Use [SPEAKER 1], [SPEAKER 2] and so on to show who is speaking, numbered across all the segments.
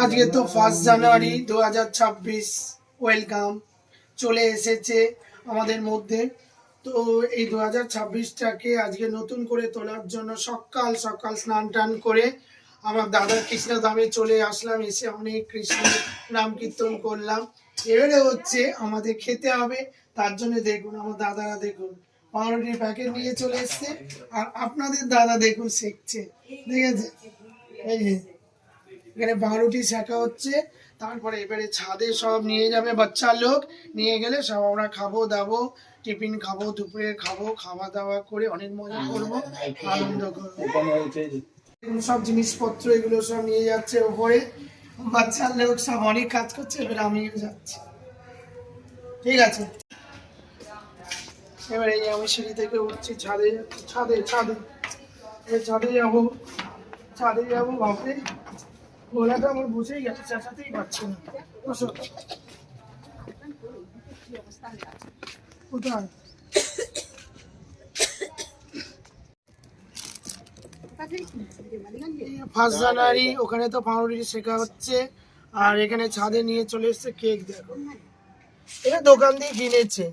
[SPEAKER 1] আজকে তো 1 জানুয়ারি 2026। ওয়েলকাম চলে এসেছে আমাদের মধ্যে। তো এই 2026টাকে আজকে নতুন করে তোলার জন্য সকাল সকাল স্নান টান করে আমার দাদার কৃষ্ণধামে চলে আসলাম। এসে অনেক কৃষ্ণ নাম কীর্তন করলাম। এবারে হচ্ছে আমাদের খেতে হবে, তার জন্য দেখুন আমার দাদারা দেখুন পাউরুটির প্যাকেট নিয়ে চলে এসছে, আর আপনাদের দাদা দেখুন শেখছে, ঠিক আছে? এই যে এখানে পাউরুটি শেখা হচ্ছে, তারপরে এবারে ছাদে সব নিয়ে যাবে বাচ্চা লোক, নিয়ে গেলে সব আমরা খাবো দাবো, টিফিন খাবো, দুপুরে খাবো, খাওয়া দাওয়া করে অনেক মজা করবো, আনন্দ করবো। সব জিনিসপত্র এগুলো সব নিয়ে যাচ্ছে ওপরে, বাচ্চার লোক সব অনেক কাজ করছে, এবার আমিও যাচ্ছি, ঠিক আছে? এবার এই আমি সিঁড়ি থেকে উঠছি, ছাদে যাচ্ছি, ছাদে ছাদে ছাদে যাবো, ছাদে যাবো। বাপরে গলাটা আমার বুঝেই গেছে, চেঁচাতেই পারছি না। বসো। কোথায়? 1 জানুয়ারি ওখানে তো পাউরুটি শেখা হচ্ছে, আর এখানে ছাদে নিয়ে চলে এসছে কেক। দেখো এটা দোকান দিয়ে কিনেছে,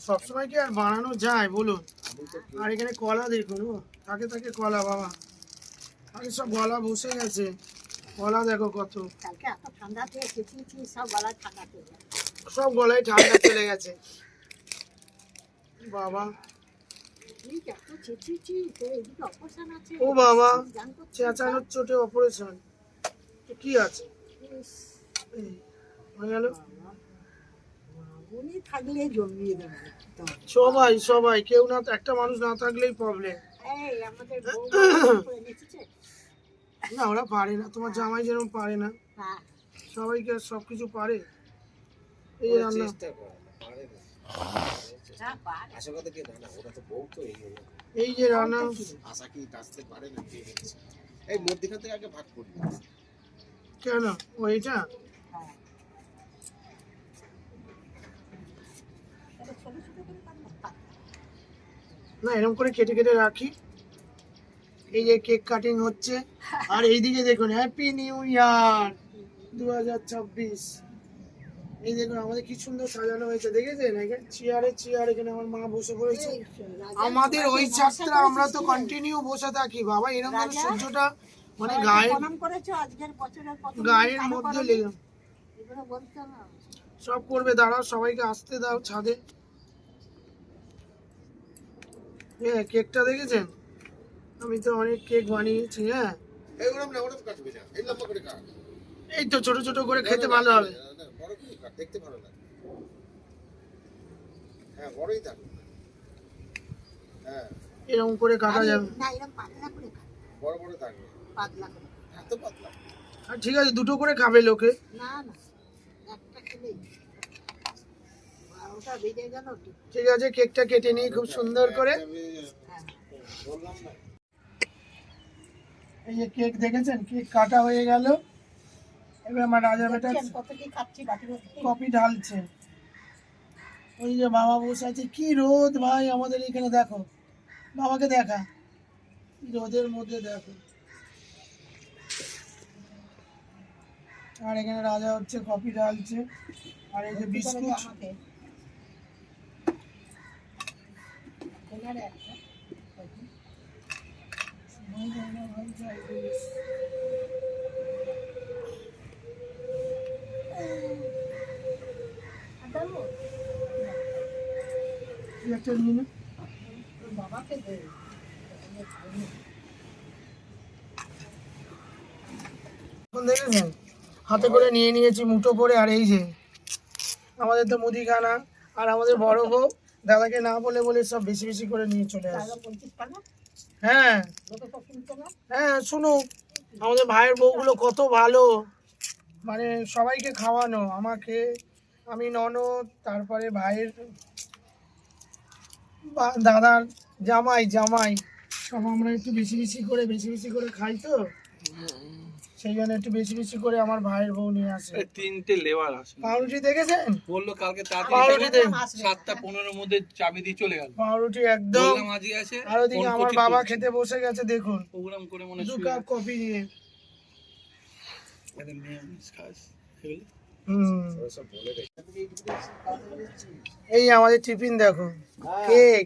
[SPEAKER 1] সবসময় কি আর বানানো যায় বলুন? আর এখানে কলা দেখুন, ও থাকে থাকে কলা, বাবা আরে সব গলা বসে গেছে, গলা দেখো কত, সব গলায় ঠান্ডা চলে গেছে বাবা। ও বাবা, চেঁচানোর চোটে অপারেশন, কি আছে হয়ে গেল? সবাই সবাই, কেউ না, একটা মানুষ না থাকলেই প্রবলেম। না ওরা পারে না, তোমার জামাই যেরকম পারে না, সবাইকে আর সবকিছু পারে। এই যে রান্না, এই যে রান্না, কেন ওইটা না এরকম করে কেটে কেটে রাখি। এই যে কেক কাটিং হচ্ছে, আর এইদিকে দেখুন হ্যাপি নিউ ইয়ার 2026। এই দেখুন আমাদের কি সুন্দর সাজানো হয়েছে, দেখেছেন? এখানে চেয়ারে চেয়ার, এখানে আমার মা বসে পড়েছে। আমাদের ওই যাত্রা আমরা তো কন্টিনিউ বসে থাকি বাবা, এরকম যেন সূর্যটা মানে গায়ের মধ্যে লেগে সব করবে। দাঁড়াও, সবাইকে আসতে দাও ছাদে। হ্যাঁ কেকটা দেখেছেন? আমি তো অনেক কেক বানিয়েছি। হ্যাঁ এই তো ছোট ছোট করে খেতে ভালো হবে। এরকম করে কাটা যাবে, ঠিক আছে? দুটো করে খাবে লোকে? ঠিক আছে, কেকটা কেটে নিই খুব সুন্দর করে। এই যে কেক দেখেছেন, কেক কাটা হয়ে গেল। এবার আমার রাজা বেটা কফি ঢালছে। ওই যে বাবা বসে আছে, কি রোদ ভাই আমাদের এখানে, দেখো বাবাকে দেখা, রোদের মধ্যে দেখো। আর এখানে রাজা হচ্ছে কফি ঢালছে, আর এই যে বিস্কুট। দেখেছেন হাতে করে নিয়ে নিয়েছি মুঠো করে। আর এই যে আমাদের তো মুদিখানা, আর আমাদের বড় বউ দাদাকে না বলে বলে সব বেশি বেশি করে নিয়ে চলে আসে। হ্যাঁ হ্যাঁ, শুনুক আমাদের ভাইয়ের বউগুলো কত ভালো, মানে সবাইকে খাওয়ানো, আমাকে, আমি ননদ, তারপরে ভাইয়ের দাদার জামাই জামাই সব আমরা একটু বেশি বেশি করে খাই, তো সেই জন্য একটু বেশি বেশি করে আমার ভাইয়ের বউ নিয়ে আসে।
[SPEAKER 2] 3টে লেবার আসে।
[SPEAKER 1] পাউরুটি দেখেছেন?
[SPEAKER 2] বললো কালকে
[SPEAKER 1] পাউরুটি
[SPEAKER 2] 7:15 মধ্যে চাবি দিয়ে চলে গেল।
[SPEAKER 1] পাউরুটি একদম। আর ওদিকে আমার বাবা খেতে বসে গেছে, দেখুন
[SPEAKER 2] প্রোগ্রাম করে মনে
[SPEAKER 1] 2 কাপ কফি নিয়ে।
[SPEAKER 2] এদের মেয়োনিজ খাস এগুলো
[SPEAKER 1] হুম। এই আমাদের টিফিন দেখো, কেক,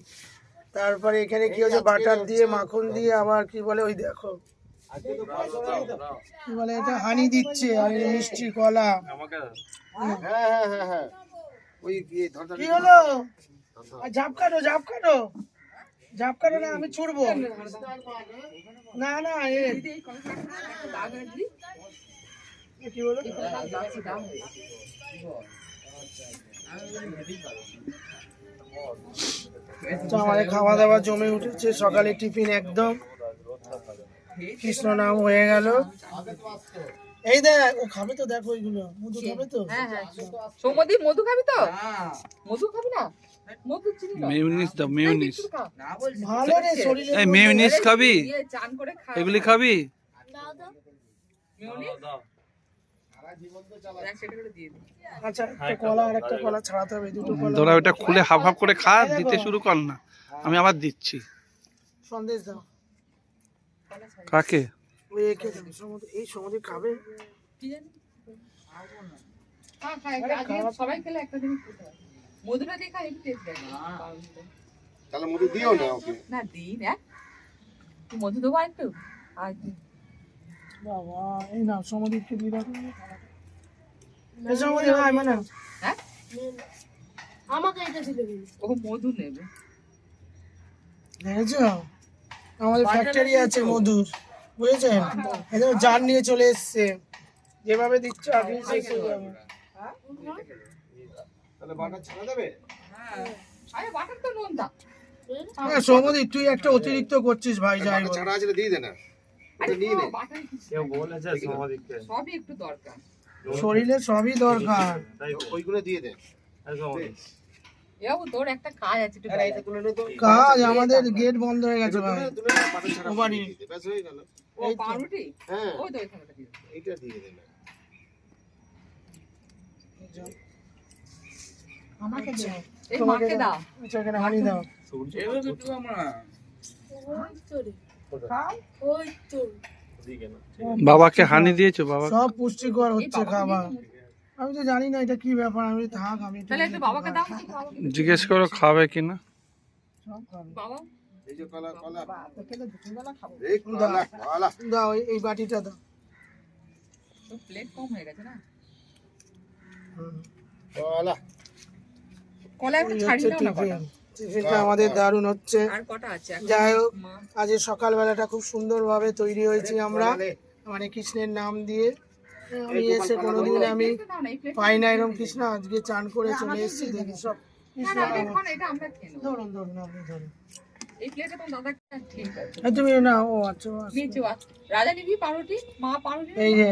[SPEAKER 1] তারপরে এখানে কি হচ্ছে বাটার দিয়ে মাখন দিয়ে আবার কি বলে ওই দেখো কি বলে এটা হানি দিচ্ছে আর এই মিষ্টি কলা। কি হলো? আর ঝাপ কাটো না, আমি ছুড়বো না না কি বলো তো আমাদের খাওয়া দাওয়া জমে উঠেছে, সকালে টিফিন একদম কৃষ্ণ নাম হয়ে গেল। এই দেখ ও খাবে তো, দেখো ওইগুলো মধু খাবে তো।
[SPEAKER 3] সৌমদি মধু খাবি তো? মধু খাবি না? মধু চিনি না।
[SPEAKER 2] মেয়োনিজ দাও, মেয়োনিজ।
[SPEAKER 1] ভালো রে শরীরে।
[SPEAKER 2] এই মেয়োনিজ খাবি?
[SPEAKER 3] দিয়ে চান করে খা।
[SPEAKER 2] এগুলি খাবি?
[SPEAKER 3] মেয়োনিজ? এক সেটা করে দিয়ে দে।
[SPEAKER 1] আচ্ছা একটা কলা আর একটা কলা ছাড়াতে হবে, দুটো কলা।
[SPEAKER 2] তোরা ওটা খুলে হাফ হাফ করে খা, দিতে শুরু কর না, আমি আবার দিচ্ছি।
[SPEAKER 1] সন্দেশ দাও
[SPEAKER 2] কাকে?
[SPEAKER 1] ওই একে দাও, এই সমুদ্রে খাবে।
[SPEAKER 3] কি জানি? খা খা, আজকে সবাই খেলে একটা জিনিস খেতে হয়। মধুটা দিয়ে খা, একটু টেস্ট দেয়।
[SPEAKER 4] তাহলে মধু দিও না ওকে।
[SPEAKER 3] না দিই না। তুই মধু দেবো একটু? আর
[SPEAKER 1] বাবা এই না সমুদ্রে একটু দিয়ে দাও। এই সমুদ্রে ভাই মানে
[SPEAKER 3] হ্যাঁ?
[SPEAKER 5] আমাকে এটা দিলে
[SPEAKER 3] ও মধু নেবে।
[SPEAKER 1] দেখেছো আমাদের ফ্যাক্টরি আছে মধুর, বুঝেছেন? একদম জার নিয়ে চলে এসছে, যেভাবে দিচ্ছে আপনি শেষ হয়ে যাবে।
[SPEAKER 4] তাহলে বাটার ছাড়া দেবে?
[SPEAKER 3] আরে বাটার তো নুন দা।
[SPEAKER 1] হ্যাঁ সমুদ্রে তুই একটা অতিরিক্ত করছিস ভাই, যাই
[SPEAKER 4] বাটার
[SPEAKER 1] বল।
[SPEAKER 4] ছাড়া আছে দিয়ে দে না।
[SPEAKER 3] আরে
[SPEAKER 4] নিয়ে নে।
[SPEAKER 3] বাটার কেউ বলেছে সবই একটু দরকার।
[SPEAKER 1] শরীরে সবই দরকার।
[SPEAKER 4] ওইগুলো দিয়ে দে।
[SPEAKER 3] এও তোর একটা কাজ আছে একটু
[SPEAKER 4] এটা তুলে নে তো।
[SPEAKER 1] কাজ আমাদের গেট বন্ধ হয়ে গেছে ভাই।
[SPEAKER 4] তুলে নে, বাটার ছাড়া
[SPEAKER 1] ওবারই।
[SPEAKER 4] দিয়ে দে, ব্যাস হয়ে গেল।
[SPEAKER 3] ও পাউরুটি
[SPEAKER 4] হ্যাঁ
[SPEAKER 3] ওই তো এখানে দিয়ে দে।
[SPEAKER 4] এইটা দিয়ে দে না।
[SPEAKER 3] আমাকে দে এই
[SPEAKER 1] তোমাকে
[SPEAKER 3] মাকে দাও।
[SPEAKER 1] আচ্ছা এখানে হানি দাও।
[SPEAKER 5] ওই তো
[SPEAKER 2] বাবাকে হানি দিয়েছো? বাবা
[SPEAKER 1] সব পুষ্টিকর
[SPEAKER 3] এই
[SPEAKER 1] হচ্ছে
[SPEAKER 3] বাবাকে
[SPEAKER 1] খাবার।
[SPEAKER 3] দিয়ে দে।
[SPEAKER 1] আমি তো জানি না এটা কি ব্যাপার, আমি থাক আমি
[SPEAKER 3] তাহলে একটু বাবাকে দাও, একটু বাবাকে দাও।
[SPEAKER 2] জিজ্ঞেস করো খাবে কিনা।
[SPEAKER 1] সব খাবে।
[SPEAKER 3] বাবা
[SPEAKER 4] এই যে কলা কলা।
[SPEAKER 3] তোকে তো দুপুরবেলা খাবো।
[SPEAKER 4] এই কলা কলা।
[SPEAKER 1] দাও এই বাটিটা দাও।
[SPEAKER 3] তো প্লেট কম হয়ে গেছে না?
[SPEAKER 4] কলা।
[SPEAKER 3] কলা একটু
[SPEAKER 1] এই
[SPEAKER 3] ছাড়িয়ে
[SPEAKER 1] হচ্ছে
[SPEAKER 3] দাও না কটা।
[SPEAKER 1] টিফিন। টিফিনটা আমাদের দারুণ হচ্ছে।
[SPEAKER 3] আর কটা আছে এখন?
[SPEAKER 1] যাই হোক
[SPEAKER 3] মা
[SPEAKER 1] আজ সকালবেলাটা খুব সুন্দরভাবে তৈরি হয়েছি আমরা, মানে কৃষ্ণের নাম দিয়ে। আমি এসে কোনোদিন আমি
[SPEAKER 3] একটু দাও না, এই প্লেট
[SPEAKER 1] পাই না এরকম কৃষ্ণ, আজকে চান করে চলে এসেছি দেখি সব
[SPEAKER 3] না
[SPEAKER 1] কৃষ্ণ
[SPEAKER 3] না
[SPEAKER 1] নাম।
[SPEAKER 3] এখন এটা আমরা খেয়ে নেবো।
[SPEAKER 1] ধরুন ধরুন আপনি ধরুন।
[SPEAKER 3] এই প্লেটে তোমার দাদা ঠিক আছে।
[SPEAKER 1] এই তুমি না ও আচ্ছা ও আচ্ছা।
[SPEAKER 3] নিচে রাজা নিবি পাউরুটি, মা পাউরুটি।
[SPEAKER 1] এই যে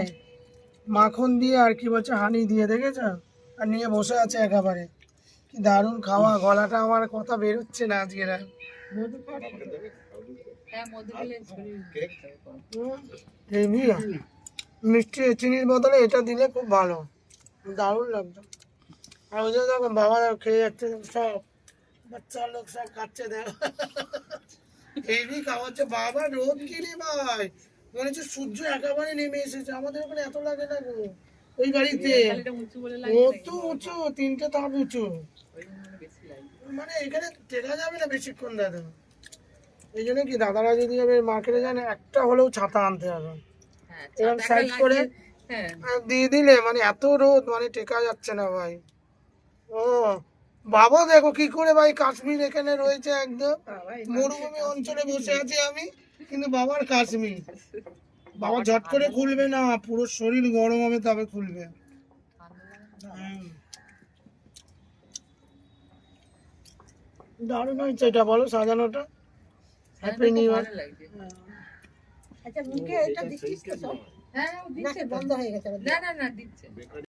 [SPEAKER 1] মাখন দিয়ে আর কি বলছে হানি দিয়ে, দেখেছ? আর নিয়ে বসে আছে একেবারে, কি দারুণ খাওয়া। গলাটা আমার কথা বেরোচ্ছে না আজকে।
[SPEAKER 3] হ্যাঁ মধু দিলে
[SPEAKER 1] হেভি মিষ্টি, চিনির বদলে এটা দিলে খুব ভালো, দারুণ লাগতো। আর ওই যে দেখো বাবা খেয়ে যাচ্ছে, সব বাচ্চা লোক সব খাচ্ছে, দেখো হেভি খাওয়াচ্ছে। বাবা রোদ কি রে ভাই, মনে হচ্ছে সূর্য একেবারে নেমে এসেছে। আমাদের ওখানে এত লাগে না গো ওই গাড়িতে,
[SPEAKER 3] এটা উঁচু বলে
[SPEAKER 1] কত উঁচু, 3টে তাপ উঁচু,
[SPEAKER 3] ওই জন্য বেশি লাগে।
[SPEAKER 1] মানে এখানে টেকা যাবে না বেশিক্ষণ দাদা। এই জন্য কি দাদারা যদি যাবে মার্কেটে যায় না, একটা হলেও ছাতা আনতে হবে,
[SPEAKER 3] হ্যাঁ
[SPEAKER 1] এরকম
[SPEAKER 3] চাটাটা
[SPEAKER 1] সাইজ করে
[SPEAKER 3] লাগিয়ে- হ্যাঁ
[SPEAKER 1] আর দিয়ে দিলে মানে এত রোদ, মানে টেকা যাচ্ছে না ভাই। ও বাবা দেখো কি করে ভাই, কাশ্মীর এখানে রয়েছে, একদম মরুভূমি অঞ্চলে বসে আছি আমি, কিন্তু বাবার কাশ্মীর। বাবা ঝট করে খুলবে না, পুরো শরীর গরম হবে তবে খুলবে। দারুণ হয়েছে এটা, বলো সাজানোটা। Happy new year.
[SPEAKER 3] ভালো লাগছে।
[SPEAKER 5] আচ্ছা মুখে এটা দিচ্ছিস তো সব?
[SPEAKER 3] হ্যাঁ ও দিচ্ছে তো।
[SPEAKER 5] বন্ধ হয়ে গেছে
[SPEAKER 3] না না না দিচ্ছে।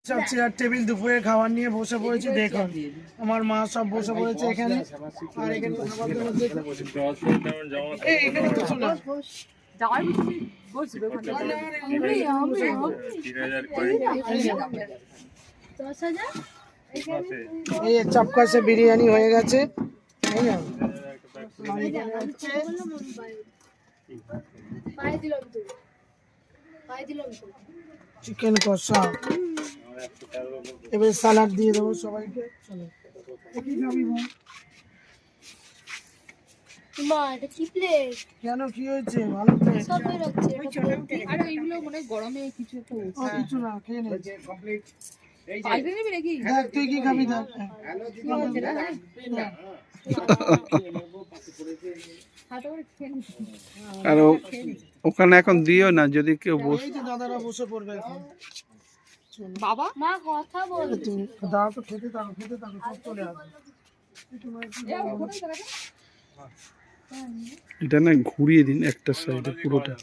[SPEAKER 1] সব চেয়ার টেবিল দুপুরে খাবার নিয়ে বসে পড়েছে, দেখুন আমার মা সব বসে পড়েছে এখানে। আর এখানে খাবারের মধ্যে এই এখানে বসো না।
[SPEAKER 3] যাওয়ার বুঝি বসবে ওখানে।
[SPEAKER 5] দশ হাজার
[SPEAKER 1] এই চাপকা সে বিরিয়ানি হয়ে গেছে, তাই না? আর এখানে হচ্ছে
[SPEAKER 5] পায়ে দিলাম তো খাই দিলাম তো।
[SPEAKER 1] চিকেন কষা, এবার স্যালাড দিয়ে দেবো সবাইকে। চলো কি খাবি বল?
[SPEAKER 5] মা এটা কি প্লেট?
[SPEAKER 1] কেন কি হয়েছে? ভালো তো
[SPEAKER 5] সব বেরোচ্ছে এটা plate।
[SPEAKER 3] আরে এইগুলো মনে হয় গরমে কিছু একটা
[SPEAKER 1] ও, কিছু না, খেয়ে নে।
[SPEAKER 3] পাল্টে নিবি নাকি?
[SPEAKER 1] দেখ তুই কি খাবি দেখ।
[SPEAKER 3] কি হচ্ছে না? হাতে করে খেয়ে নিস।
[SPEAKER 2] আর ওখানে এখন দিও না, যদি কেউ বস
[SPEAKER 1] এই যে দাদারা বসে পড়বে এখন।
[SPEAKER 3] বাবা
[SPEAKER 5] মা কথা বল।
[SPEAKER 1] তুমি দাও তো, খেতে থাকো সব চলে আসবে।
[SPEAKER 2] এটা না ঘুরিয়ে দিন একটা সাইডে পুরোটা।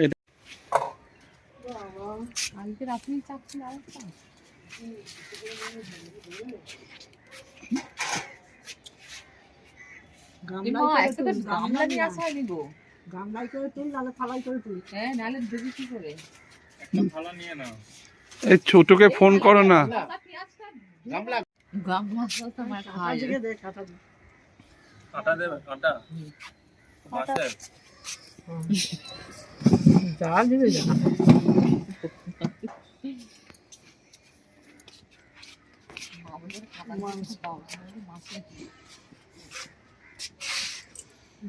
[SPEAKER 2] এটা
[SPEAKER 3] কালকে রাত্রি চাচ্ছি আর একটা। গামলা নিয়ে আসা হয়নি গো।
[SPEAKER 1] গামলাই করে তুল, নাহলে থালাই করে তুল।
[SPEAKER 3] হ্যাঁ নাহলে দেবি কি করে?
[SPEAKER 2] এই ছোটকে ফোন করো না।
[SPEAKER 3] গামলা তো আমার খাওয়া যায়।
[SPEAKER 1] আজকে দেখ খাতা দি। যা দিবে যা।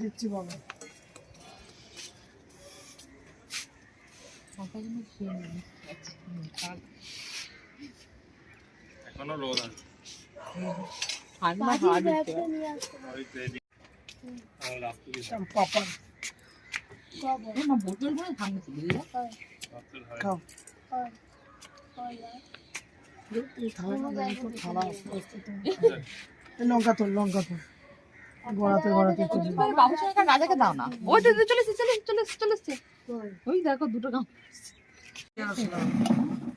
[SPEAKER 1] দিচ্ছি বাবা।
[SPEAKER 5] বাজির ব্যাগটা নিয়ে আসতে বল।
[SPEAKER 1] পাপা
[SPEAKER 5] সব বল।
[SPEAKER 3] না বোতল করে ঠান্ডা ছিল বুঝলি?
[SPEAKER 1] খাও।
[SPEAKER 5] হয়। হয় আর।
[SPEAKER 1] এই থালাটা দাও তো, থালা আস্তে আস্তে তো। এই লঙ্কা তোল গড়াতে চলে যাবে।
[SPEAKER 3] বাবুর সঙ্গে রাজাকে দাও না। ওই তো চলে এসছে। ওই দেখো দুটো গাম।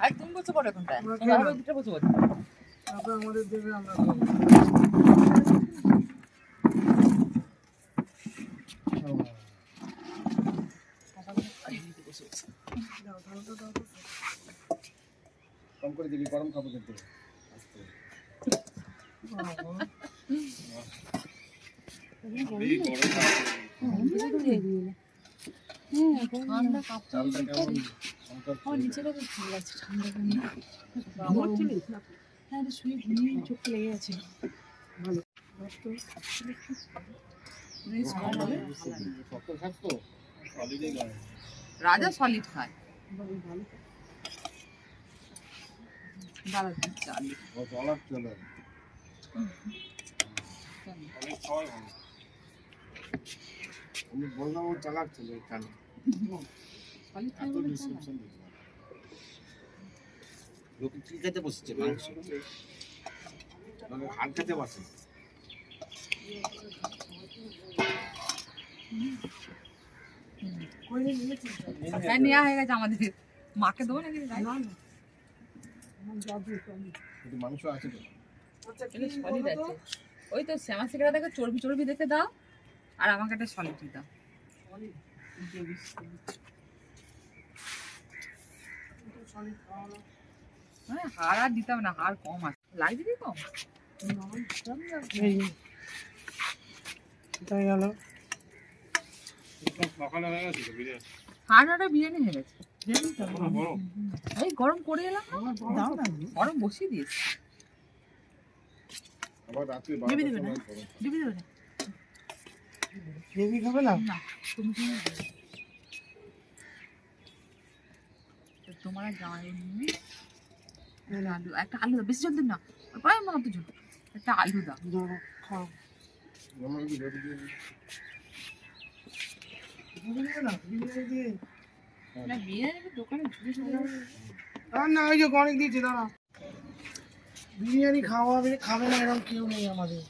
[SPEAKER 3] আর তুমি বসে পড়ো এখনটায়। আমরা দুটো বসে পড়ো।
[SPEAKER 1] তারপর আমাদের দেবে, আমরা খাবো।
[SPEAKER 4] কম করে দিবি, গরম খাবো কিন্তু।
[SPEAKER 3] ঠান্ডা কাপ
[SPEAKER 4] চালটা কেমন?
[SPEAKER 3] আমার নিচেটা খুব ভালো লাগছে ঠান্ডা পানি। ঘুমোচ্ছিলিস? হ্যাঁ রে, শুয়ে ঘুমিয়ে চোখ লেগে গেছে।
[SPEAKER 4] শক্ত খাস তো?
[SPEAKER 3] রাজা সলিড খায়। দাঁড়া দিচ্ছি আলু।
[SPEAKER 4] ও চালাক চলে। আমি বললাম ও চালাক চলে কেন?
[SPEAKER 3] সলিড খায়
[SPEAKER 4] এত
[SPEAKER 3] বলে
[SPEAKER 4] ডিসক্রিপশন দিলাম। লোকে কি খেতে বসেছে? মাংস। মানে হাড় খেতে বসে।
[SPEAKER 3] হ্যাঁ নেওয়া হয়ে গেছে আমাদের। মাকে দেবো নাকি?
[SPEAKER 4] কিন্তু মাংস আছে তো।
[SPEAKER 3] সলিড আছে। ওই তো শ্যামা শিকড়া দেখে চর্বি দেখে দাও, আর আমাকে একটা সলিড দাও। হ্যাঁ হাড় আর দিতাম না, হাড় কম আছে। লাগবে কি কম?
[SPEAKER 1] এই যে। এটাই গেল।
[SPEAKER 3] হাড়টা বিরিয়ানি হয়ে গেছে। এই গরম করে এলাম না?
[SPEAKER 1] দাও না।
[SPEAKER 3] গরম বসিয়ে দিয়েছি।
[SPEAKER 4] আবার রাত্রি
[SPEAKER 3] দিবি
[SPEAKER 4] 12টার
[SPEAKER 3] না?
[SPEAKER 4] সময় করো।
[SPEAKER 3] দিবি দেবে না?
[SPEAKER 1] গ্রেভি খাবে না?
[SPEAKER 3] না তুমি তোমার এক জামাই নিয়ে আলু, একটা আলু দাও, বেশি জল দিন না, প্রায় মনে হতো জল। একটা আলু দাও।
[SPEAKER 1] দাও, খাও।
[SPEAKER 4] আমার কি রেডি দিয়ে দিই?
[SPEAKER 1] দিবে না? বিরিয়ানি দিয়ে।
[SPEAKER 3] না বিরিয়ানি দোকানে ঝুড়ি ঝুড়ি
[SPEAKER 1] আর না, ওই যে অনেক দিয়েছি, দাঁড়া। বিরিয়ানি খাবে না এরকম কেউ নেই আমাদের,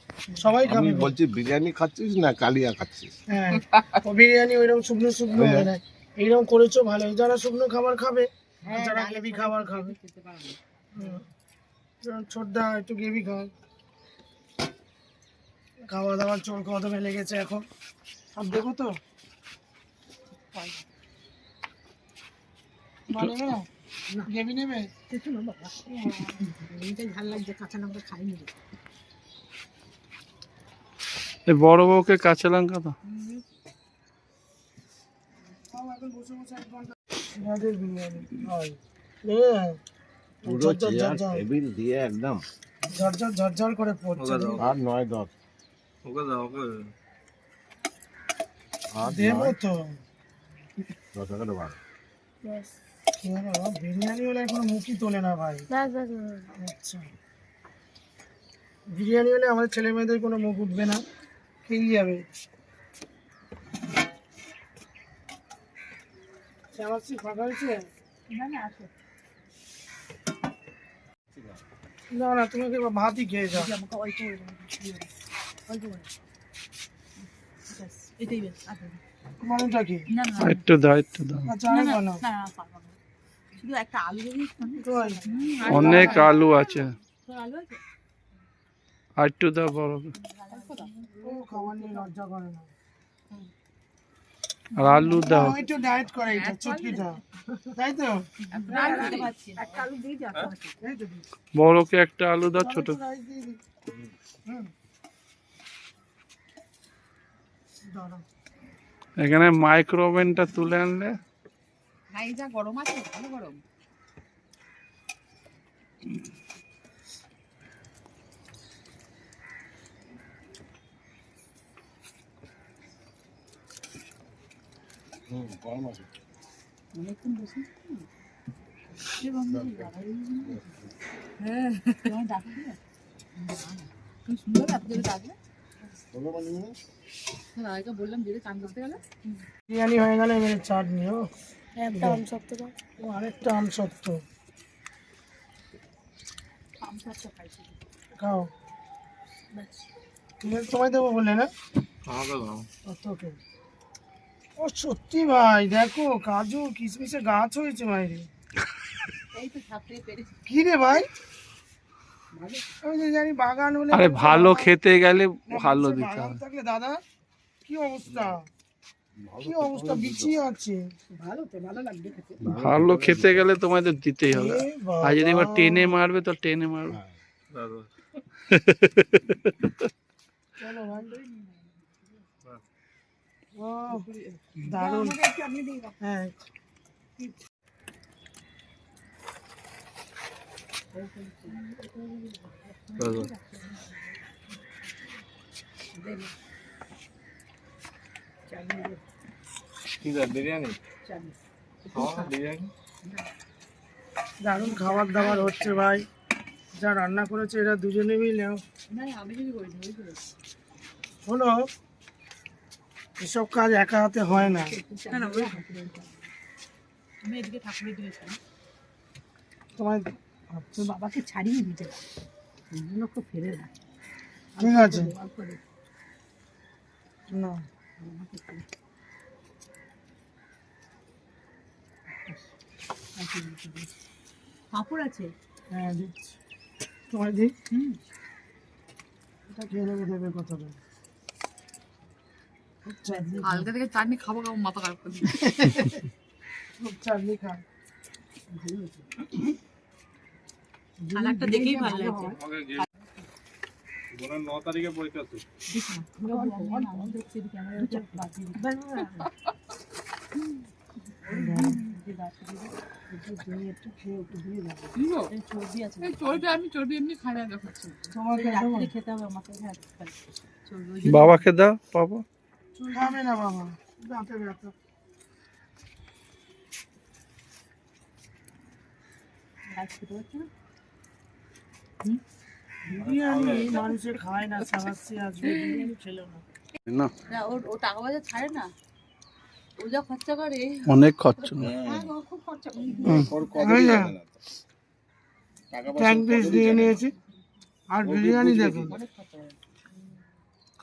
[SPEAKER 1] সবাই খাবে।
[SPEAKER 4] আমি বলছি বিরিয়ানি খাচ্ছিস না কালিয়া খাচ্ছিস?
[SPEAKER 1] হ্যাঁ, ও বিরিয়ানি ওইরকম শুকনো হয় না, এইরকম করেছো ভালো। যারা শুকনো খাবার খাবে, যারা গ্রেভি খাবার খাবে।
[SPEAKER 3] খেতে পারবে।
[SPEAKER 1] ছোটদা একটু গ্রেভি খাও। খাওয়া দাওয়ার চোর কত ফেলে গেছে এখন, সব দেখো তো। নেবে না? গ্রেভি নেবে? ঝাল লাগছে, কাঁচা লঙ্কা খাইনি।
[SPEAKER 2] এই বড় বউকে কাঁচা লঙ্কা তো
[SPEAKER 1] এখন বসে বসে 1 ঘন্টা পেঁয়াজের বিরিয়ানি হয়
[SPEAKER 4] পুরো
[SPEAKER 1] ঝরঝর
[SPEAKER 4] চেয়ার
[SPEAKER 1] ঝরঝর
[SPEAKER 4] টেবিল দিয়ে একদম
[SPEAKER 1] ঝরঝর ঝরঝর করে পড়ছে
[SPEAKER 4] আর 9-10 আর
[SPEAKER 1] দেবো তো
[SPEAKER 4] 10 টাকা দেবো
[SPEAKER 5] ব্যাস
[SPEAKER 1] বিরিয়ানি হলে কোনো মুখই তোলে না ভাই
[SPEAKER 5] ব্যাস ব্যাস ব্যাস।
[SPEAKER 1] আচ্ছা বিরিয়ানি হলে আমাদের ছেলে মেয়েদের কোনো মুখ উঠবে না খেয়ে যাবে শ্যামাশ্রী ফাঁকা হয়েছে
[SPEAKER 3] না না আসো
[SPEAKER 1] না না তুমি কি ভাতই খেয়ে যাও
[SPEAKER 3] আমাকে অল্প অল্প এটাই বেশ
[SPEAKER 1] মানেটা কি
[SPEAKER 3] না না
[SPEAKER 2] একটু দাও একটু দাও
[SPEAKER 1] আচ্ছা আরে বলো
[SPEAKER 3] না না পারবো না শুধু একটা আলু যদি
[SPEAKER 1] কই?
[SPEAKER 2] অনেক আলু আছে
[SPEAKER 3] তোর আলু আছে
[SPEAKER 2] আর একটু দাও বড় করে।
[SPEAKER 1] ও খাবার নিয়ে লজ্জা করে না
[SPEAKER 2] আর আলু দাও
[SPEAKER 1] ও একটু ডায়েট করে এটা চটকিটা তাই তো
[SPEAKER 3] আলু দিতে পারছি না। একটা আলু দিয়ে যা
[SPEAKER 1] এই তো দিই।
[SPEAKER 2] বড়কে একটা আলু দাও ছোট
[SPEAKER 1] রাইস দিয়ে দিই। হুম। দাঁড়াও।
[SPEAKER 2] এখানে মাইক্রো ওভেনটা তুলে আনলে
[SPEAKER 3] না এই যা গরম আছে ভালো গরম
[SPEAKER 4] গরম আছে
[SPEAKER 3] অনেকক্ষণ বসে হ্যাঁ তোমার ডাকবে তুমি সুন্দর আপনাদের ডাকবে
[SPEAKER 4] বলো মানে
[SPEAKER 3] আগে বললাম যেটা চান করতে গেলে
[SPEAKER 1] বিরিয়ানি হয়ে গেল এবারে চাটনি ও
[SPEAKER 5] একটা আম সত্য দাও
[SPEAKER 1] ও, আরেকটা আম সত্য খাও তুমি তোমায় দেবো বললে না তোকে ও সত্যি ভাই দেখো কাজু কিশমিশে গাছ হয়েছে বাইরে
[SPEAKER 3] এই তো ছাপড়ে পেরেছি
[SPEAKER 1] কি রে ভাই আমি যে জানি বাগান হলে
[SPEAKER 2] আরে ভালো খেতে গেলে
[SPEAKER 1] না,
[SPEAKER 2] ভালো
[SPEAKER 1] মানুষের
[SPEAKER 2] দিতে
[SPEAKER 1] বাগান
[SPEAKER 2] হবে
[SPEAKER 1] থাকলে দাদা কি অবস্থা কি অবস্থা বিচি আছে
[SPEAKER 3] ভালো তো ভালো লাগবে খেতে
[SPEAKER 2] ভালো খেতে গেলে তোমাদের দিতেই হবে
[SPEAKER 1] এ বাবা।
[SPEAKER 2] আর যদি এবার টেনে মারবে তো টেনে মারবে
[SPEAKER 1] চলো ভাই ও দারুণ হ্যাঁ
[SPEAKER 4] বিরিয়ানি বিরিয়ানি
[SPEAKER 1] দারুণ খাবার দাবার হচ্ছে ভাই যা রান্না করেছে এরা দুজনে মিলে
[SPEAKER 3] না আমি যদি করি ওই করে
[SPEAKER 1] হলো এসব কাজ একা হাতে হয় না
[SPEAKER 3] না না ওই আমি এদিকে ঠাকুরের দিকে ছাড়ি
[SPEAKER 1] তোমার
[SPEAKER 3] তোর বাবাকে ছাড়িয়ে দিতে এই জন্য খুব ফেলে না
[SPEAKER 1] ঠিক আছে না
[SPEAKER 3] পাঁপড় আছে
[SPEAKER 1] হ্যাঁ দিচ্ছি তোমায় দিই
[SPEAKER 3] হুম
[SPEAKER 1] এটা খেয়ে নেবে দেবে কথাটা
[SPEAKER 3] কালকে থেকে চাটনি খাবো খাবো মাথা খারাপ করে দিচ্ছে
[SPEAKER 1] খুব চাটনি খা
[SPEAKER 3] কালারটা দেখেই ভালো লাগছে
[SPEAKER 4] 9 তারিখে পরীক্ষা তো
[SPEAKER 3] চর্বি এমনি খাই না দেখাচ্ছি খেতে হবে আমাকে
[SPEAKER 2] বাবাকে দাও বাবা
[SPEAKER 1] খাবে না বাবা দাঁতে ব্যথা বিরিয়ানি মানুষে খায় না সাবাসি আসবে বিরিয়ানি খেলো না
[SPEAKER 2] না
[SPEAKER 3] না ও টাকা পয়সা ছাড়ে না ও যা খরচা করে
[SPEAKER 2] অনেক খরচ
[SPEAKER 3] ও খুব খরচা করে
[SPEAKER 4] ওর কত
[SPEAKER 1] এই যে,
[SPEAKER 4] টাকা
[SPEAKER 1] ট্যাং পিস দিয়ে নিয়েছি আর বিরিয়ানি দেখুন
[SPEAKER 3] অনেক খরচা করে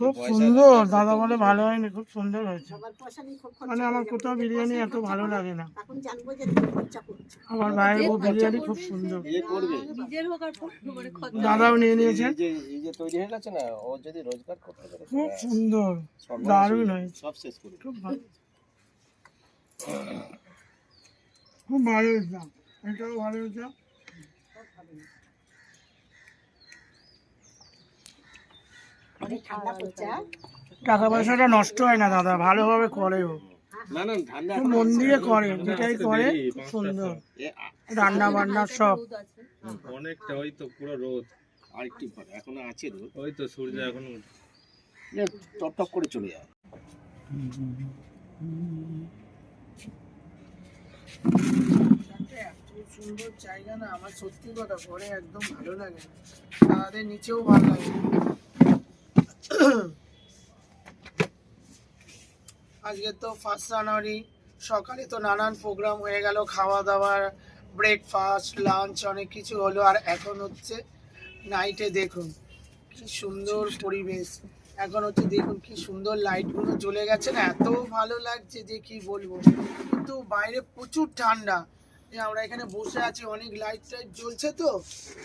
[SPEAKER 1] খুব সুন্দর দাদা বলে ভালো হয়নি খুব সুন্দর হয়েছে মানে আমার কোথাও বিরিয়ানি এত ভালো লাগে না আমার ভাইয়ের বউ বিরিয়ানি খুব সুন্দর
[SPEAKER 4] ইয়ে করবে
[SPEAKER 3] নিজের হোক আর মানে খরচা
[SPEAKER 1] দাদাও নিয়ে নিয়েছেন
[SPEAKER 4] এই যে তৈরি হয়ে গেছে না ও যদি রোজগার করতে পারে
[SPEAKER 1] খুব সুন্দর দারুণ হয়েছে
[SPEAKER 4] সব শেষ করে
[SPEAKER 1] খুব ভালো খুব ভালো হয়েছে এটাও ভালো হয়েছে টাকা পয়সাটা নষ্ট হয় না দাদা ভালোভাবে করে ও
[SPEAKER 4] না না ঠান্ডা
[SPEAKER 1] খুব মন দিয়ে করে, যেটাই করে খুব সুন্দর রান্না বান্না সব।
[SPEAKER 6] অনেকটা, ওই তো পুরো রোদ,
[SPEAKER 4] আর একটু পরে এখনো আছে রোদ,
[SPEAKER 6] ওই তো সূর্য এখন
[SPEAKER 4] টপ টপ করে চলে যায়।
[SPEAKER 1] এত সুন্দর জায়গা না, আমার সত্যি কথা ঘরে একদম ভালো লাগে না, আমাদের নিচেও ভালো লাগে না। আজকে তো 1 জানুয়ারি, সকালে তো নানান প্রোগ্রাম হয়ে গেল, খাওয়া দাওয়ার, ব্রেকফাস্ট, লাঞ্চ, অনেক কিছু হলো। আর এখন হচ্ছে নাইটে, দেখুন কি সুন্দর পরিবেশ। এখন হচ্ছে দেখুন কি সুন্দর লাইটগুলো জ্বলে গেছে না, এত ভালো লাগছে যে কি বলবো। কিন্তু বাইরে প্রচুর ঠান্ডা, যে আমরা এখানে বসে আছি, অনেক লাইট টাইট জ্বলছে তো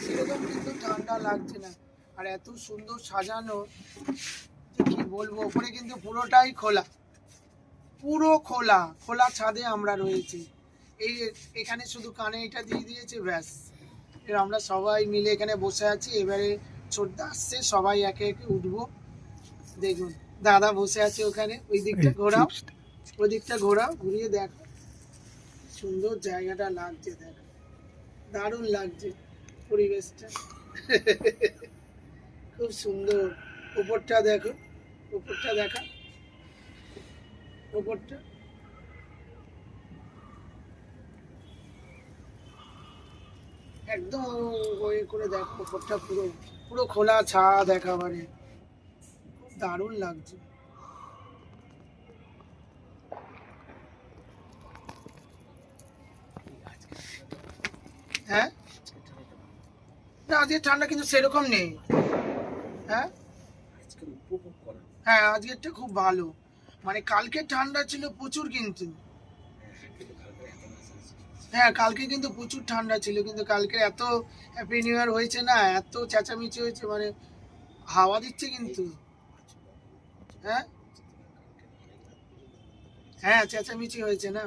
[SPEAKER 1] সেরকম কিন্তু ঠান্ডা লাগছে না। আর এত সুন্দর সাজানো যে কি বলবো। ওপরে কিন্তু পুরোটাই খোলা, পুরো খোলা খোলা ছাদে আমরা রয়েছি। এই এখানে শুধু কানে এটা দিয়ে দিয়েছে, ব্যাস। এবার আমরা সবাই মিলে এখানে বসে আছি। এবারে ছোটদা আসছে, সবাই একে একে উঠবো। দেখুন দাদা বসে আছে ওখানে, ওই দিকটা ঘোরাও, ওই দিকটা ঘোরাও, ঘুরিয়ে দেখো সুন্দর জায়গাটা লাগছে, দেখো দারুণ লাগছে পরিবেশটা। খুব সুন্দর। উপরটা দেখো, উপরটা দেখা, উপরটা একদম ওই করে দেখো, উপরটা পুরো পুরো খোলা ছাদ একেবারে, দারুণ লাগছে। হ্যাঁ না, আজকে ঠান্ডা কিন্তু সেরকম নেই। হ্যাঁ
[SPEAKER 4] আজকে উপভোগ করা,
[SPEAKER 1] হ্যাঁ আজকেরটা খুব ভালো, মানে কালকে ঠান্ডা ছিল প্রচুর কিন্তু।
[SPEAKER 4] কিন্তু কালকে এত মাছ আছে।
[SPEAKER 1] হ্যাঁ কালকে কিন্তু প্রচুর ঠান্ডা ছিল, কিন্তু কালকে এত হ্যাপি নিউ ইয়ার হয়েছে না, এত চেঁচামেচি হয়েছে, মানে হাওয়া দিচ্ছে কিন্তু। হ্যাঁ হ্যাঁ চেঁচামেচি হয়েছে না।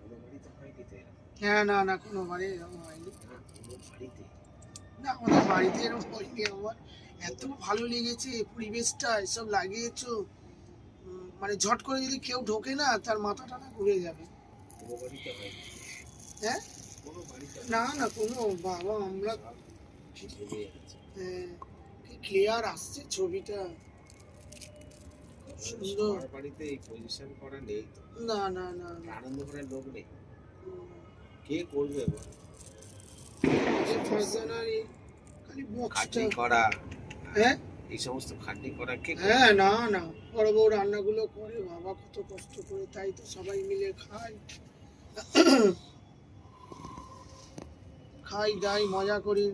[SPEAKER 4] কোনো বাড়িতে হয়নি তো এরকম।
[SPEAKER 1] হ্যাঁ না না, কোনো বাড়ি এরকম হয়নি।
[SPEAKER 4] না, কোনো বাড়িতে
[SPEAKER 1] না আমাদের বাড়িতে এরকম হয়নি। আমার এত ভালো লেগেছে পরিবেশটা, এসব লাগিয়েছো, মানে ঝট করে যদি কেউ ঢোকে না, তার মাথাটা না ঘুরে যাবে।
[SPEAKER 4] কোনো বাড়িতে হয়নি,
[SPEAKER 1] হ্যাঁ
[SPEAKER 4] কোনো বাড়িতে
[SPEAKER 1] না না কোনো, বাবা আমরা
[SPEAKER 4] ঝুলে গেছে।
[SPEAKER 1] কি ক্লিয়ার আসছে ছবিটা, সুন্দর।
[SPEAKER 4] সবার বাড়িতে এই পজিশন করা নেই তো,
[SPEAKER 1] না না না না,
[SPEAKER 4] আনন্দ করার লোক নেই, কে করবে বল?
[SPEAKER 1] 1 জানুয়ারি খালি বক্সটা।
[SPEAKER 4] খাটনি করা,
[SPEAKER 1] হ্যাঁ
[SPEAKER 4] এই সমস্ত খাটনি করা কে করবে?
[SPEAKER 1] হ্যাঁ না না, বড় বড় রান্নাগুলো করে, বাবা কত কষ্ট করে, তাই তো সবাই মিলে খাই, খাই দাই মজা করি,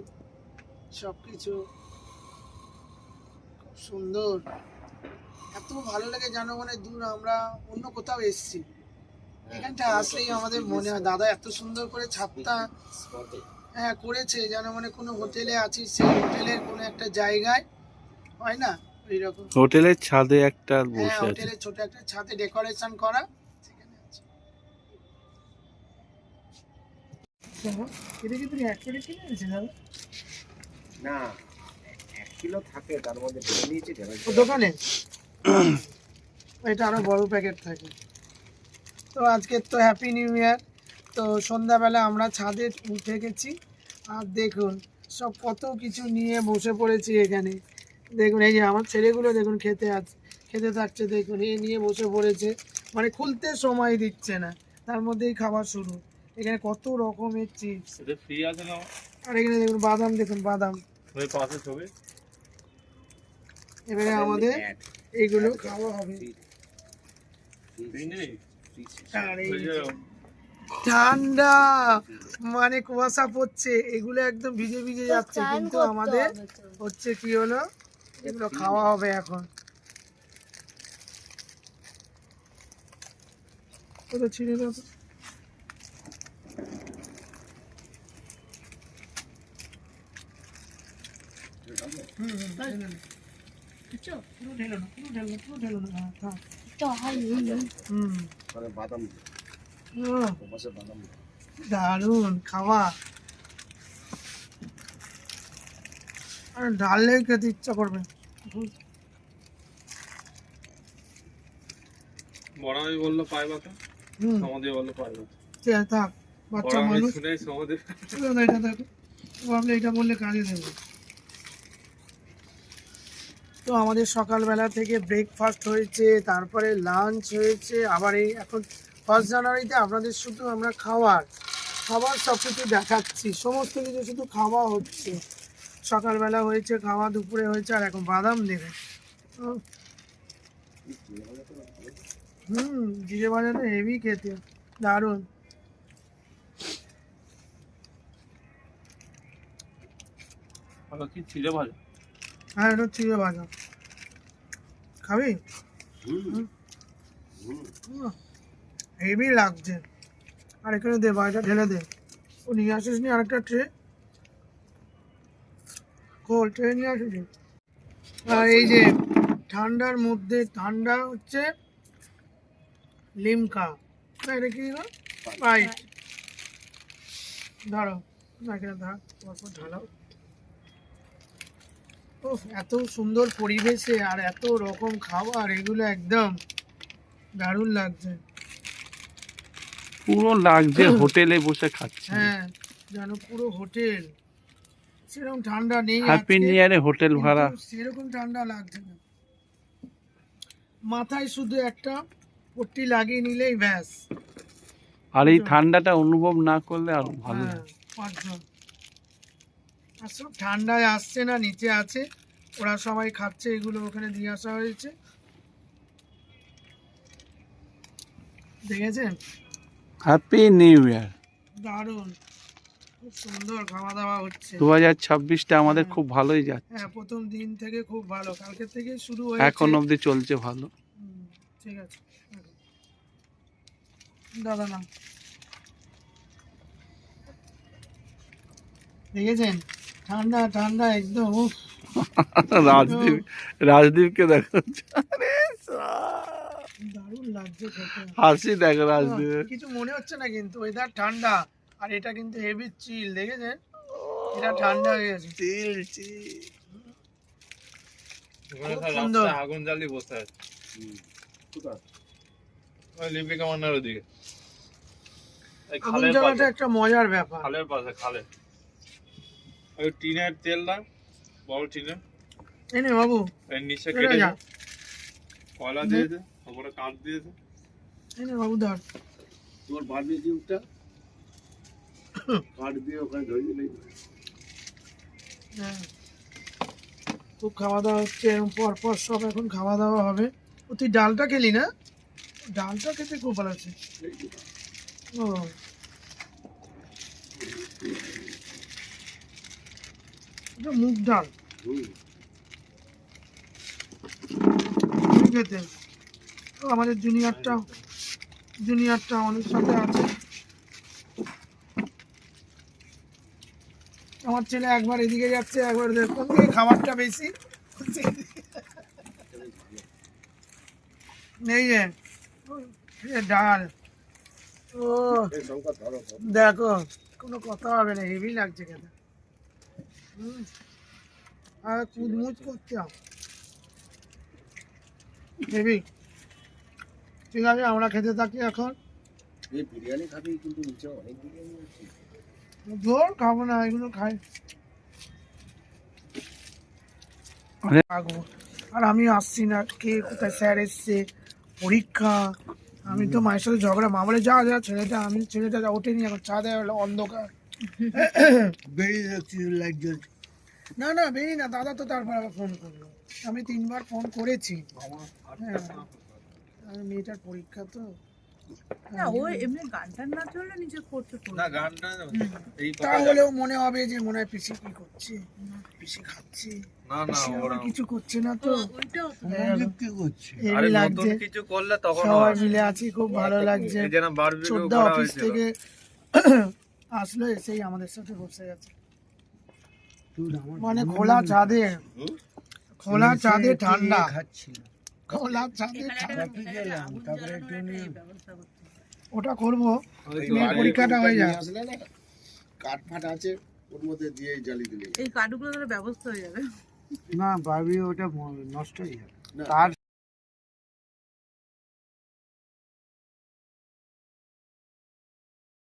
[SPEAKER 1] সবকিছু খুব সুন্দর। এত ভালো লাগে জানো, মানে দূর আমরা অন্য কোথাও এসেছি, এখানটা আসলেই আমাদের মনে হয় দাদা এত সুন্দর করে ছাদটা
[SPEAKER 4] স্পটে
[SPEAKER 1] হ্যাঁ করেছে, যেন মানে কোনো হোটেলে আছি, সেই হোটেলের কোনো একটা জায়গায় হয় না এইরকম।
[SPEAKER 2] হোটেলের ছাদে একটা
[SPEAKER 1] হ্যাঁ
[SPEAKER 2] বসে আছে।
[SPEAKER 1] হোটেলের ছোট একটা ছাদে ডেকোরেশন করা, সেখানে আছে। এটা কি তুমি 1 প্লেট কিনে এনেছিলে দাদা?
[SPEAKER 4] না, 1 কিলো থাকে, তার মধ্যে ভেবে নিয়েছি
[SPEAKER 1] ও দোকানে এটা আরো বড় প্যাকেট থাকে। তো আজকে তো হ্যাপি নিউ ইয়ার, তো সন্ধ্যাবেলা আমরা ছাদে উঠে গেছি, আর দেখুন সব কত কিছু নিয়ে বসে পড়েছি এখানে। দেখুন এই যে আমার ছেলেগুলো দেখুন খেতে থাকছে, দেখুন এই নিয়ে বসে পড়েছে, মানে খুলতে সময় দিচ্ছে না, তার মধ্যেই খাবার শুরু। এখানে কত রকমের চিপস,
[SPEAKER 6] এটা ফ্রি আছে না?
[SPEAKER 1] আর এখানে দেখুন বাদাম, দেখুন বাদাম।
[SPEAKER 6] ওই পাশে ছবি
[SPEAKER 1] এবারে আমাদের এইগুলো খাওয়া হবে।
[SPEAKER 6] ফ্রি নেই।
[SPEAKER 1] আর এই
[SPEAKER 6] ওই যে
[SPEAKER 1] ঠান্ডা, মানে কুয়াশা পড়ছে, এগুলো একদম ভিজে ভিজে যাচ্ছে, কিন্তু আমাদের হচ্ছে কি হলো, এগুলো খাওয়া হবে এখন। কত ছিঁড়ে দাও তো। ঢেলে নে। বুঝছো? পুরো ঢেলো না, পুরো ঢেলো না, পুরো ঢেলো না, হ্যাঁ, থাক।
[SPEAKER 4] মানে বাদাম,
[SPEAKER 1] হুম,
[SPEAKER 4] ওপাশে বাদাম।
[SPEAKER 1] দারুণ খাওয়া, আর ঢাললেই খেতে ইচ্ছা করবে।
[SPEAKER 6] বড়াই বললো পায় ব্যথা,
[SPEAKER 1] হুম
[SPEAKER 6] সমাধি বললো পায় ব্যথা।
[SPEAKER 1] সে থাক, বাচ্চা
[SPEAKER 6] বড়াই
[SPEAKER 1] মানুষ।
[SPEAKER 6] শুনে সমাধি।
[SPEAKER 1] এটা দেখো, ও ভাবলে এটা বললে কাজে দেবে। তো আমাদের সকালবেলা থেকে ব্রেকফাস্ট হয়েছে, তারপরে লাঞ্চ হয়েছে, আবার এই এখন 1 জানুয়ারিতে আপনাদের শুধু আমরা খাবার সব কিছু দেখাচ্ছি, সমস্ত কিছু শুধু খাওয়া হচ্ছে। সকালবেলা হয়েছে খাওয়া, দুপুরে হয়েছে, আর এখন বাদাম দেবে। জিরে ভাজাটা হেভি খেতে, দারুণ।
[SPEAKER 6] আর কি ছিঁড়ে ভাজা?
[SPEAKER 1] হ্যাঁ, এটা চিড়ে ভাজা খাবি? হেভি লাগছে। আর এখানে দে, ভাজা ঢেলে দে। ও নিয়ে আসিস নি আরেকটা ট্রে? কোল ট্রে নিয়ে আসিস? আর এই যে ঠান্ডার মধ্যে, ঠান্ডা হচ্ছে লিমকা, না এটা কি গো? রাইট, ধরো না, এখানে ধর, পরপর ঢালাও। ও, এত সুন্দর পরিবেশে আর এত রকম খাবার, এগুলো একদম দারুণ লাগছে।
[SPEAKER 2] পুরো লাগছে হোটেলে বসে খাচ্ছে।
[SPEAKER 1] হ্যাঁ, যেন পুরো হোটেল। সেরকম ঠান্ডা নেই
[SPEAKER 2] হ্যাপি
[SPEAKER 1] আজকে,
[SPEAKER 2] নিউ ইয়ারে হোটেল
[SPEAKER 1] কিন্তু
[SPEAKER 2] ভাড়া।
[SPEAKER 1] সেরকম ঠান্ডা লাগছে না। মাথায় শুধু একটা পট্টি লাগিয়ে নিলেই ব্যাস।
[SPEAKER 2] আর এই ঠান্ডাটা অনুভব না করলে আরো ভালো
[SPEAKER 1] হ্যাঁ,
[SPEAKER 2] লাগে।
[SPEAKER 1] 5 জন। আর সব ঠান্ডায় আসছে না, নিচে আছে, ওরা সবাই খাচ্ছে, এগুলো ওখানে দিয়ে আসা হয়েছে, দেখেছেন?
[SPEAKER 2] Happy new year.
[SPEAKER 1] দারুণ, খুব সুন্দর খাওয়া দাওয়া হচ্ছে।
[SPEAKER 2] 2026টা আমাদের খুব ভালোই যাচ্ছে,
[SPEAKER 1] হ্যাঁ, প্রথম দিন থেকে খুব ভালো, কালকে থেকে শুরু
[SPEAKER 2] এখন
[SPEAKER 1] হয়েছে।
[SPEAKER 2] অবধি চলছে ভালো।
[SPEAKER 1] ঠিক আছে, দাদা না, দেখেছেন? ঠান্ডা ঠান্ডা একদম, উফ।
[SPEAKER 2] রাজদীপকে দেখো,
[SPEAKER 1] দারুণ লাগছে খেতে।
[SPEAKER 2] হাসি দেখো রাজদীপ।
[SPEAKER 1] কিছু মনে হচ্ছে না কিন্তু, ওয়েদার ঠান্ডা, আর এটা কিন্তু হেভি চিল, দেখেছেন? এটা ঠান্ডা হয়ে গেছে।
[SPEAKER 6] ওখানে
[SPEAKER 1] খুব
[SPEAKER 6] সব
[SPEAKER 1] সুন্দর।
[SPEAKER 6] রাস্তায় আগুন জ্বালিয়ে বসে আছে। ওই লিপিকা মান্নার ওদিকে, এই
[SPEAKER 1] আগুন
[SPEAKER 6] খালের
[SPEAKER 1] জ্বালাটা
[SPEAKER 6] পাশে,
[SPEAKER 1] একটা মজার ব্যাপার।
[SPEAKER 6] খালের পাশে, খালে ওই টিনের তেল না, বড় টিনের,
[SPEAKER 1] এই নে বাবু,
[SPEAKER 6] এর নিচে
[SPEAKER 1] এটা
[SPEAKER 6] কেটেছে,
[SPEAKER 1] যা।
[SPEAKER 6] কয়লা দিয়েছে, তারপরে কাঠ দিয়েছে।
[SPEAKER 1] এই নে বাবু, ধর।
[SPEAKER 4] তোমার বারবিকিউটা কাঠ দিয়ে ওখানে ধরিয়ে নেই।
[SPEAKER 1] হ্যাঁ, খুব খাওয়া দাওয়া হচ্ছে, এরকম পর পর সব এখন খাওয়া দাওয়া হবে। ও, তুই ডালটা খেলি না? ডালটা খেতে খুব ভালো আছে। ও, এটা মুগ ডাল খেতে। ও, আমাদের জুনিয়রটা আমাদের সাথে আছে। আমার ছেলে একবার এদিকে যাচ্ছে, একবার কোন দিকে খাবারটা বেশি, এই যে ডাল। ও দেখো, কোনো কথা হবে না, হেভি লাগছে খেতে। আর কুদমুচ করতে হেভি। ঠিক আছে, আমরা খেতে থাকি এখন।
[SPEAKER 4] এই বিরিয়ানি খাবি, কিন্তু নিচে অনেক বিরিয়ানি আছে।
[SPEAKER 1] জোর খাবো না, এগুলো খাই। আর আমি আসছি না, কে কোথায় স্যার এসছে, পরীক্ষা। আমি তো মায়ের সাথে ঝগড়া, মা বলে যা যা, ছেলেটা ওঠেনি এখন, চা দেয় হলো অন্ধকার।
[SPEAKER 4] বেরিয়ে যাচ্ছি, লাইট জ্বলছে।
[SPEAKER 1] না না, বেরি না, দাদা তো তারপর আবার ফোন করলো। আমি 3বার ফোন করেছি। হ্যাঁ, আর মেয়েটার পরীক্ষা তো।
[SPEAKER 3] না, ও এমনি গানটার না চললে নিজে করতে
[SPEAKER 6] না গানটা এই কথা
[SPEAKER 1] তাহলেও মনে হবে যে মনে হয় পিসি কি করছে, পিসি খাচ্ছে,
[SPEAKER 6] না না,
[SPEAKER 1] পিসি
[SPEAKER 6] ওরা
[SPEAKER 1] আবার কিছু করছে না তো।
[SPEAKER 3] ওইটাও তো।
[SPEAKER 4] কি করছে?
[SPEAKER 6] আরে
[SPEAKER 1] হেভি
[SPEAKER 6] নতুন
[SPEAKER 1] লাগছে,
[SPEAKER 6] কিছু করলে তখন
[SPEAKER 1] সবাই
[SPEAKER 6] হয়।
[SPEAKER 1] মিলে আছি, খুব ভালো লাগছে।
[SPEAKER 6] এই যেন বারবিকিউ
[SPEAKER 1] ছোটদা
[SPEAKER 6] করা
[SPEAKER 1] অফিস
[SPEAKER 6] হয়েছিল।
[SPEAKER 1] থেকে আসলো, এসেই আমাদের সাথে বসে গেছে। মানে খোলা চাঁদে, খোলা চাঁদে ঠান্ডা, খোলা চাঁদে ঠান্ডা। ওটা করবো, মেয়ের পরীক্ষাটা হয়ে যায়।
[SPEAKER 4] আসলে না, কাঠ ফাট আছে, ওর মধ্যে দিয়ে জ্বালিয়ে দিলে।
[SPEAKER 3] এই কার্ডগুলো তাহলে ব্যবস্থা হয়ে যাবে।
[SPEAKER 1] না, ভাবি ওটা নষ্ট হয়ে যাবে।
[SPEAKER 4] না,
[SPEAKER 1] তার